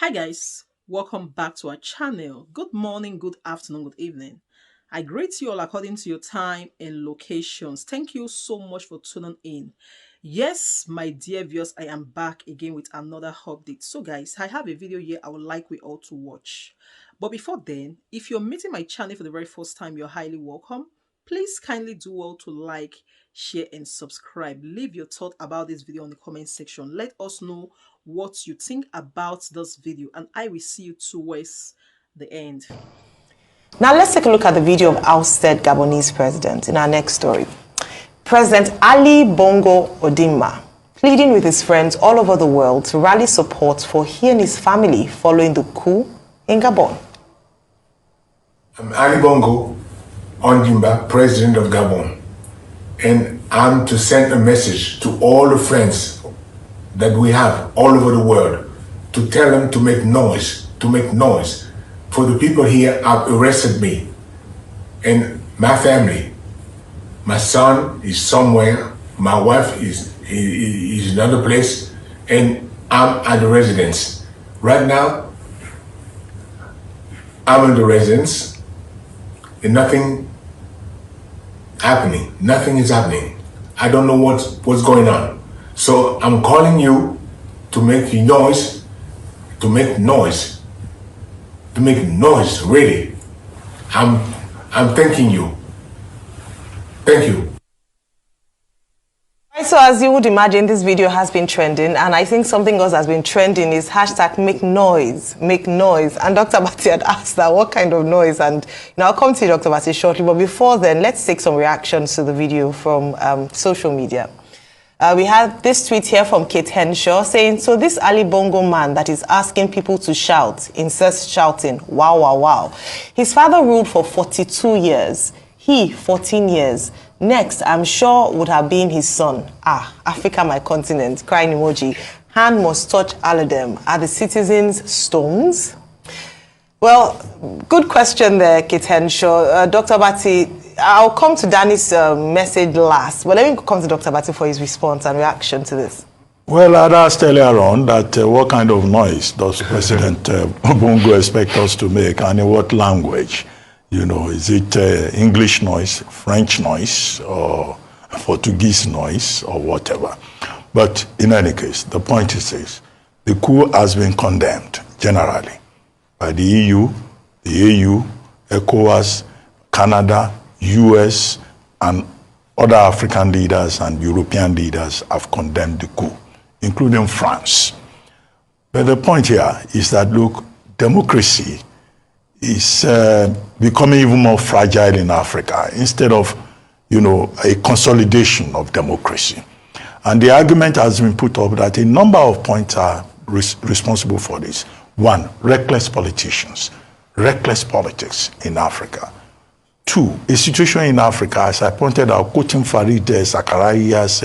Hi guys, welcome back to our channel. Good morning, good afternoon, good evening. I greet you all according to your time and locations. Thank you so much for tuning in. Yes, my dear viewers, I am back again with another update. So guys, I have a video here I would like we all to watch. But before then, if you're meeting my channel for the very first time, you're highly welcome. Please kindly do well to like, share and subscribe. Leave your thought about this video in the comment section. Let us know what you think about this video, and I will see you towards the end. Now let's take a look at the video of ousted Gabonese president in our next story. President Ali Bongo Ondimba pleading with his friends all over the world to rally support for he and his family following the coup in Gabon. I'm Ali Bongo Ondimba, president of Gabon, and I'm to send a message to all the friends that we have all over the world to tell them to make noise, for the people here have arrested me and my family. My son is somewhere, my wife is another place, and I'm at the residence. Right now, I'm in the residence and nothing is happening. I don't know what's going on. So I'm calling you to make noise, really. I'm thanking you. Thank you. So as you would imagine, this video has been trending, and I think something else has been trending is hashtag make noise. And Dr. Bati had asked that what kind of noise, and I'll come to you, Dr. Bati, shortly, but before then, let's take some reactions to the video from social media. We had this tweet here from Kate Henshaw saying, so this Ali Bongo man that is asking people to shout, inserts shouting, wow, wow, wow. His father ruled for 42 years, he 14 years. Next, I'm sure would have been his son. Africa, my continent, crying emoji. Hand must touch all of them. Are the citizens stones? Well, good question there, Kate Henshaw. Dr. Bati, I'll come to Danny's message last, but let me come to Dr. Bati for his response and reaction to this. Well, I'd asked earlier on that what kind of noise does President Bongo expect us to make, and in what language? Is it English noise, French noise, or Portuguese noise, or whatever? But in any case, the point is this: the coup has been condemned generally by the EU, the AU, ECOWAS, Canada, US, and other African leaders and European leaders have condemned the coup, including France. But the point here is that, look, democracy is becoming even more fragile in Africa instead of, a consolidation of democracy. And the argument has been put up that a number of points are responsible for this. One, reckless politicians, reckless politics in Africa. Two, a situation in Africa, as I pointed out, quoting Farid Zakaria's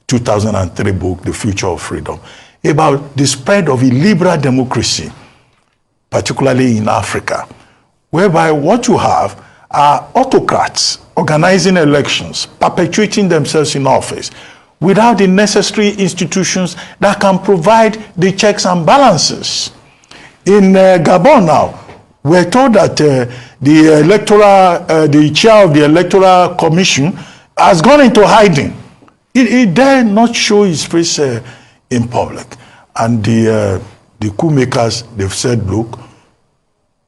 2003 book, The Future of Freedom, about the spread of illiberal democracy, particularly in Africa, whereby what you have are autocrats organizing elections, perpetuating themselves in office, without the necessary institutions that can provide the checks and balances. In Gabon now, we're told that the chair of the Electoral Commission has gone into hiding. He dare not show his face in public. And the coup makers, they've said, look,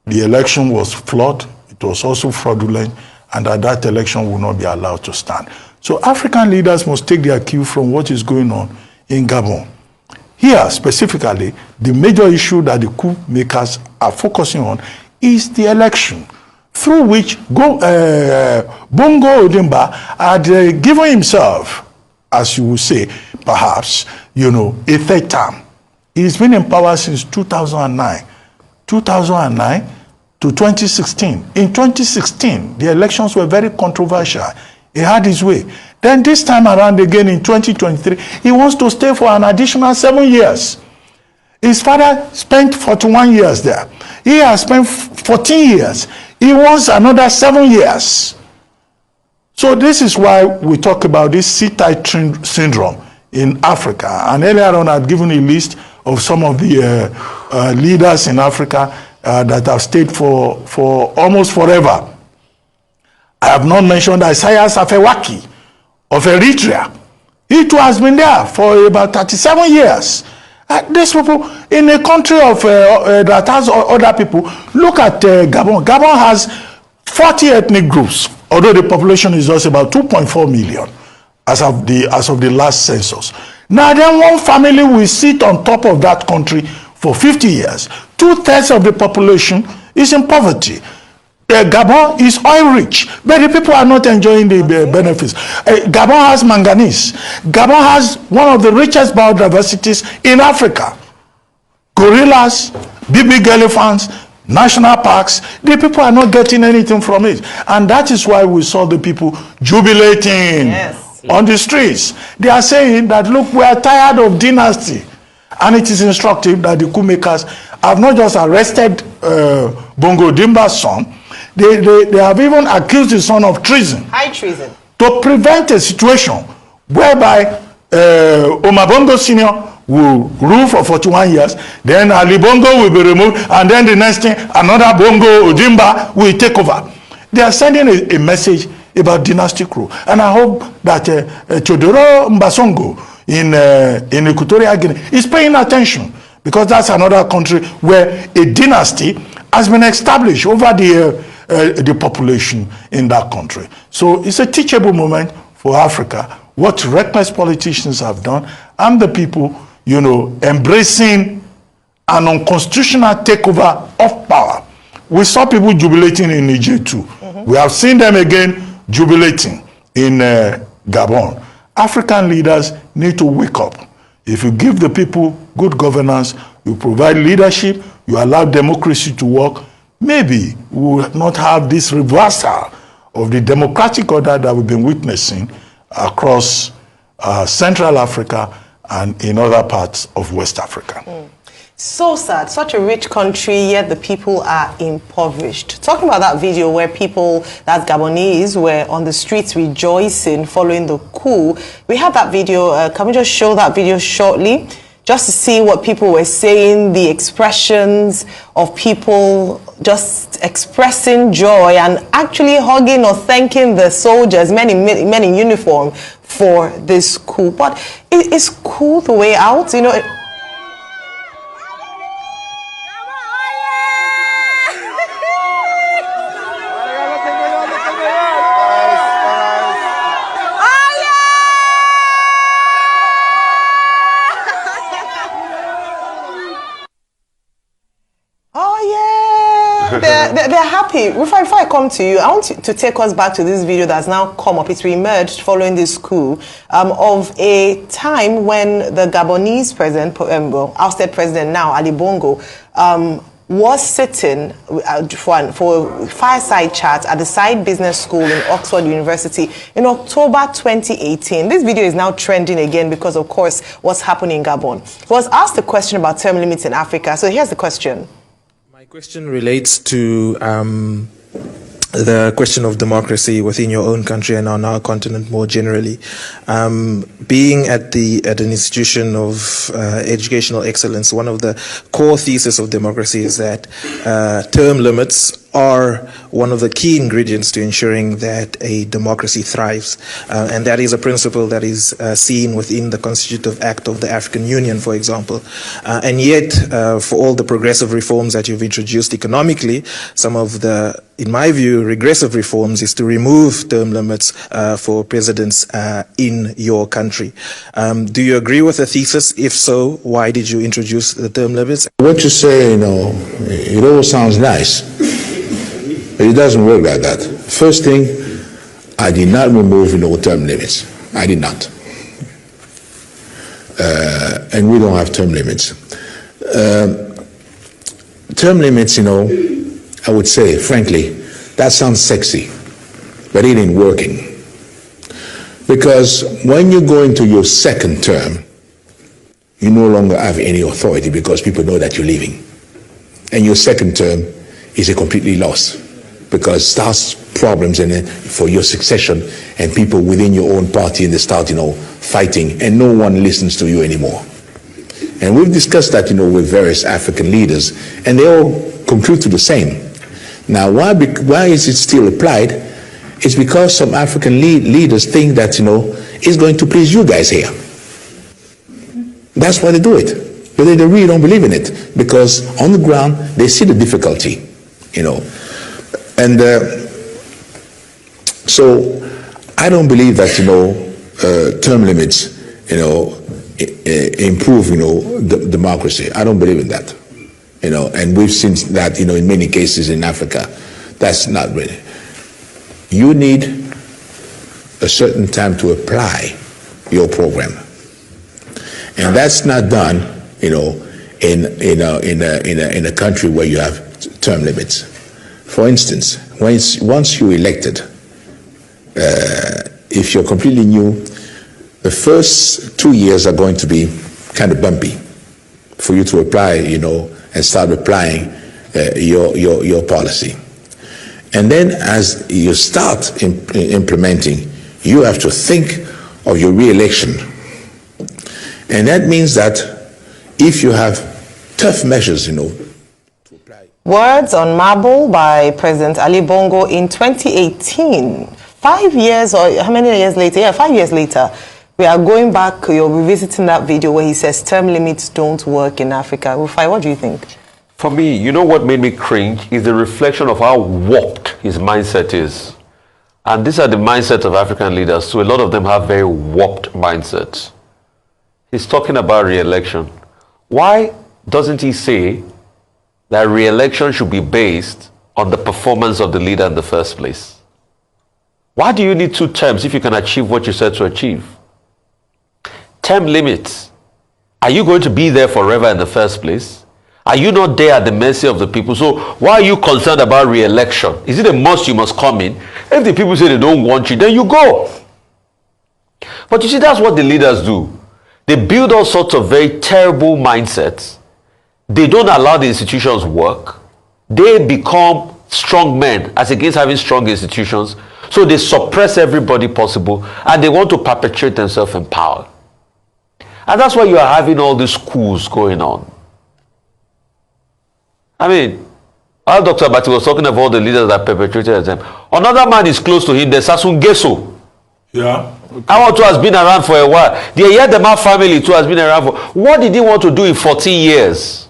the election was flawed, it was also fraudulent, and that election will not be allowed to stand. So African leaders must take their cue from what is going on in Gabon. Here, specifically, the major issue that the coup makers are focusing on is the election, through which Bongo Ondimba had given himself, as you would say, perhaps, a third term. He's been in power since 2009. 2009 to 2016. In 2016, the elections were very controversial. He had his way. Then this time around again in 2023, he wants to stay for an additional 7 years. His father spent 41 years there. He has spent 14 years. He wants another 7 years. So this is why we talk about this sit-tight syndrome in Africa. And earlier on, I'd given a list of some of the leaders in Africa that have stayed for almost forever. I have not mentioned Isaias Afewerki of Eritrea. He too has been there for about 37 years. These people in a country of that has other people. Look at Gabon. Gabon has 40 ethnic groups, although the population is just about 2.4 million as of the last census. Now then, one family will sit on top of that country for 50 years. 2/3 of the population is in poverty. Gabon is oil rich, but the people are not enjoying the benefits. Gabon has manganese. Gabon has one of the richest biodiversities in Africa. Gorillas, big elephants, national parks. The people are not getting anything from it. And that is why we saw the people jubilating on the streets. They are saying that, look, we are tired of dynasty. And it is instructive that the coup makers have not just arrested Bongo Dimba's son, they have even accused his son of treason. High treason. To prevent a situation whereby Omar Bongo Sr. will rule for 41 years, then Ali Bongo will be removed, and then the next thing, another Bongo Dimba will take over. They are sending a message about dynastic rule. And I hope that Teodoro Mbasongo in Equatorial Guinea is paying attention, because that's another country where a dynasty has been established over the population in that country. So it's a teachable moment for Africa, what reckless politicians have done, and the people, you know, embracing an unconstitutional takeover of power. We saw people jubilating in Niger too. We have seen them again jubilating in Gabon. African leaders need to wake up. If you give the people good governance, you provide leadership, you allow democracy to work, maybe we will not have this reversal of the democratic order that we've been witnessing across Central Africa and in other parts of West Africa. So sad. Such a rich country, yet the people are impoverished. Talking about that video where people, that's Gabonese, were on the streets rejoicing following the coup. We have that video. Can we just show that video shortly? Just to see what people were saying, the expressions of people just expressing joy and actually hugging or thanking the soldiers, men in uniform, for this coup. But is coup the way out? You know, they're happy. Before I come to you, I want to take us back to this video that's now come up. It's re-emerged following this coup of a time when the Gabonese president, ousted president now, Ali Bongo, was sitting for fireside chat at the Side Business School in Oxford University in October 2018. This video is now trending again because, of course, what's happening in Gabon. He was asked a question about term limits in Africa. So here's the question. My question relates to the question of democracy within your own country and on our continent more generally. Being at an institution of educational excellence, one of the core theses of democracy is that term limits are one of the key ingredients to ensuring that a democracy thrives. And that is a principle that is seen within the Constitutive Act of the African Union, for example. And yet, for all the progressive reforms that you've introduced economically, some of the, in my view, regressive reforms is to remove term limits for presidents in your country. Do you agree with the thesis? If so, why did you introduce the term limits? What you say, you know, it all sounds nice, but it doesn't work like that. First thing, I did not remove no term limits. I did not. And we don't have term limits. Term limits, you know, I would say, frankly, that sounds sexy, but it ain't working. Because when you go into your second term, you no longer have any authority because people know that you're leaving. And your second term is a completely loss because it starts problems for your succession and people within your own party and they start, you know, fighting and no one listens to you anymore. And we've discussed that, with various African leaders, and they all conclude to the same. Now, why is it still applied? It's because some African leaders think that, it's going to please you guys here. That's why they do it. But they really don't believe in it, because on the ground, they see the difficulty, And so I don't believe that, term limits, improve, democracy. I don't believe in that, and we've seen that, in many cases in Africa. That's not really. You need a certain time to apply your program, and that's not done, in a country where you have term limits. For instance, once you're elected, if you're completely new, the first 2 years are going to be kind of bumpy for you to apply, and start applying your policy. And then as you start implementing, you have to think of your re-election. And that means that if you have tough measures, to apply. Words on marble by President Ali Bongo in 2018. 5 years, or how many years later? Yeah, 5 years later. We are going back, you're revisiting that video where he says term limits don't work in Africa. Rufai, what do you think? For me, you know what made me cringe is the reflection of how warped his mindset is. And these are the mindsets of African leaders, so a lot of them have very warped mindsets. He's talking about re-election. Why doesn't he say that re-election should be based on the performance of the leader in the first place? Why do you need 2 terms if you can achieve what you said to achieve? Term limits. Are you going to be there forever in the first place? Are you not there at the mercy of the people? So why are you concerned about re-election? Is it a must you must come in? If the people say they don't want you, then you go. But you see, that's what the leaders do. They build all sorts of very terrible mindsets. They don't allow the institutions work. They become strong men as against having strong institutions. So they suppress everybody possible, and they want to perpetuate themselves in power. And that's why you are having all these coups going on. I mean, while Dr. Bati was talking of all the leaders that perpetrated them, another man is close to him, the Sasun Geso. Yeah. Our too has been around for a while. The Yedema family too has been around for. What did he want to do in 14 years?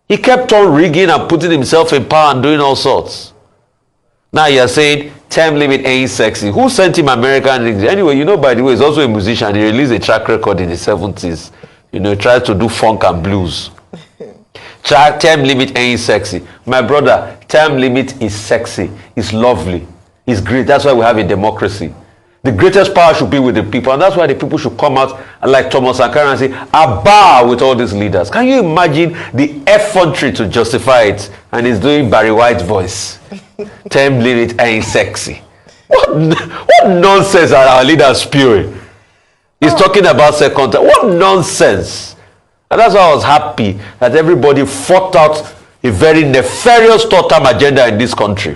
He kept on rigging and putting himself in power and doing all sorts. Now you're saying term limit ain't sexy. Who sent him American things? Anyway, by the way, he's also a musician. He released a track record in the 70s. He tried to do funk and blues. Term limit ain't sexy. My brother, term limit is sexy. It's lovely. It's great. That's why we have a democracy. The greatest power should be with the people, and that's why the people should come out and, like Thomas Sankara, and say, "Abba," with all these leaders. Can you imagine the effrontery to justify it? And he's doing Barry White's voice. Term limit ain't sexy. What nonsense are our leaders spewing? He's talking about second term. What nonsense! And that's why I was happy that everybody fought out a very nefarious third-term agenda in this country.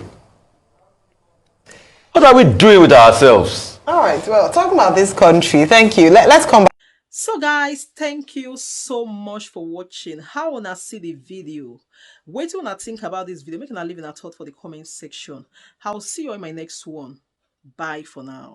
What are we doing with ourselves? All right, well, talking about this country, thank you. Let's come back. So guys, thank you so much for watching. How wanna see the video? Wait till I think about this video. Make a leave in a thought for the comment section. I'll see you in my next one. Bye for now.